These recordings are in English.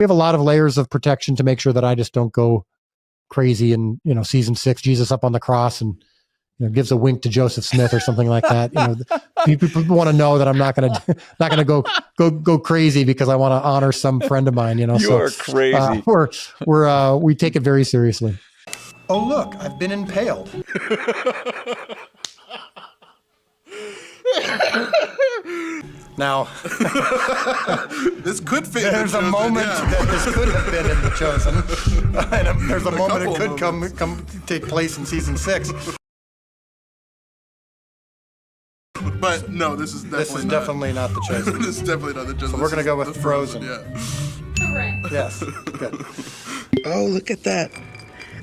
We have a lot of layers of protection to make sure that I just don't go crazy. And, season 6, Jesus up on the cross and, gives a wink to Joseph Smith or something like that. People want to know that I'm not going to go crazy because I want to honor some friend of mine. You are crazy. We take it very seriously. Oh, look, I've been impaled. Now, this could fit. There's a moment that this could have been in The Chosen, and there's a moment it could come take place in season 6. But no, this is definitely not The Chosen. This is definitely not The Chosen. So we're gonna go with Frozen. Yeah. Correct. Yes. Good. Oh, look at that!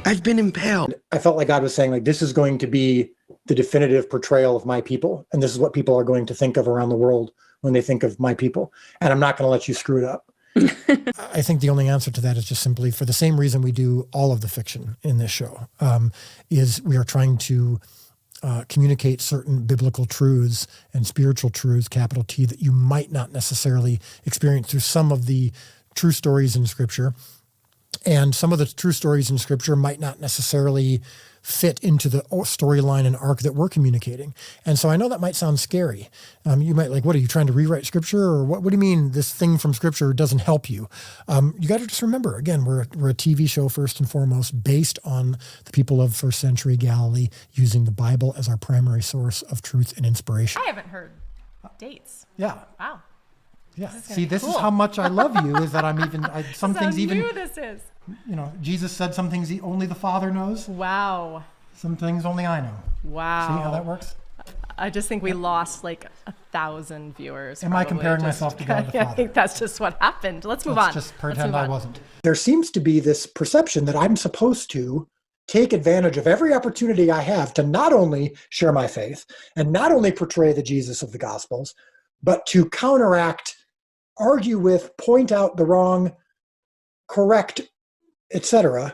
I've been impaled. I felt like God was saying, this is going to be the definitive portrayal of my people, and this is what people are going to think of around the world when they think of my people, and I'm not going to let you screw it up. I think the only answer to that is just simply for the same reason we do all of the fiction in this show, is we are trying to communicate certain biblical truths and spiritual truths, capital T, that you might not necessarily experience through some of the true stories in Scripture. And some of the true stories in Scripture might not necessarily fit into the storyline and arc that we're communicating. And so I know that might sound scary. You might what are you trying to rewrite Scripture? Or what do you mean this thing from Scripture doesn't help you? You got to just remember, again, we're a TV show first and foremost based on the people of first century Galilee using the Bible as our primary source of truth and inspiration. I haven't heard dates. Yeah. Wow. Yeah. This is how much I love you, is that I'm even, some That's things how even, new this is. Jesus said some things only the Father knows. Wow. Some things only I know. Wow. See how that works? I just think we lost 1,000 viewers. Am I comparing myself to God the Father? I think that's just what happened. Let's move on. Let's just pretend I wasn't. There seems to be this perception that I'm supposed to take advantage of every opportunity I have to not only share my faith and not only portray the Jesus of the Gospels, but to counteract, argue with, point out the wrong, correct, etc.,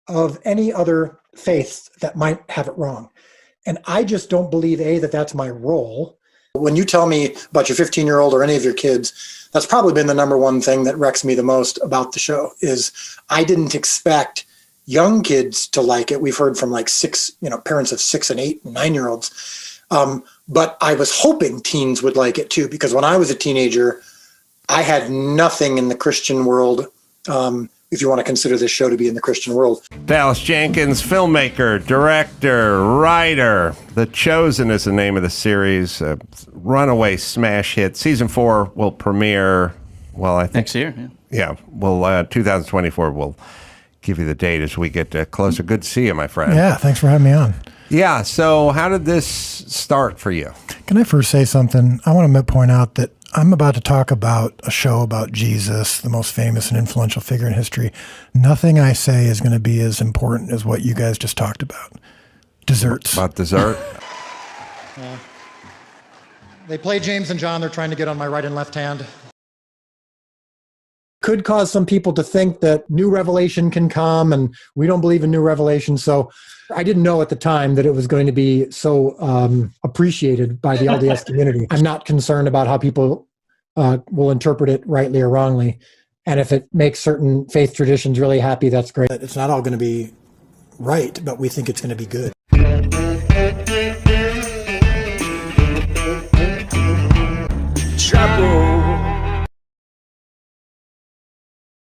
of any other faiths that might have it wrong. And I just don't believe, that that's my role. When you tell me about your 15-year-old or any of your kids, that's probably been the number one thing that wrecks me the most about the show, is I didn't expect young kids to like it. We've heard from parents of 6 and 8 and 9-year-olds. But I was hoping teens would like it too, because when I was a teenager, I had nothing in the Christian world, if you want to consider this show to be in the Christian world. Dallas Jenkins, filmmaker, director, writer. The Chosen is the name of the series. Runaway smash hit. Season 4 will premiere, I think next year. Yeah, 2024. We'll give you the date as we get closer. Good to see you, my friend. Yeah, thanks for having me on. Yeah, so how did this start for you? Can I first say something? I want to point out that I'm about to talk about a show about Jesus, the most famous and influential figure in history. Nothing I say is going to be as important as what you guys just talked about. Desserts. About dessert? Yeah. They play James and John. They're trying to get on my right and left hand. Could cause some people to think that new revelation can come, and we don't believe in new revelation. So I didn't know at the time that it was going to be so appreciated by the LDS community. I'm not concerned about how people will interpret it rightly or wrongly. And if it makes certain faith traditions really happy, that's great. It's not all going to be right, but we think it's going to be good.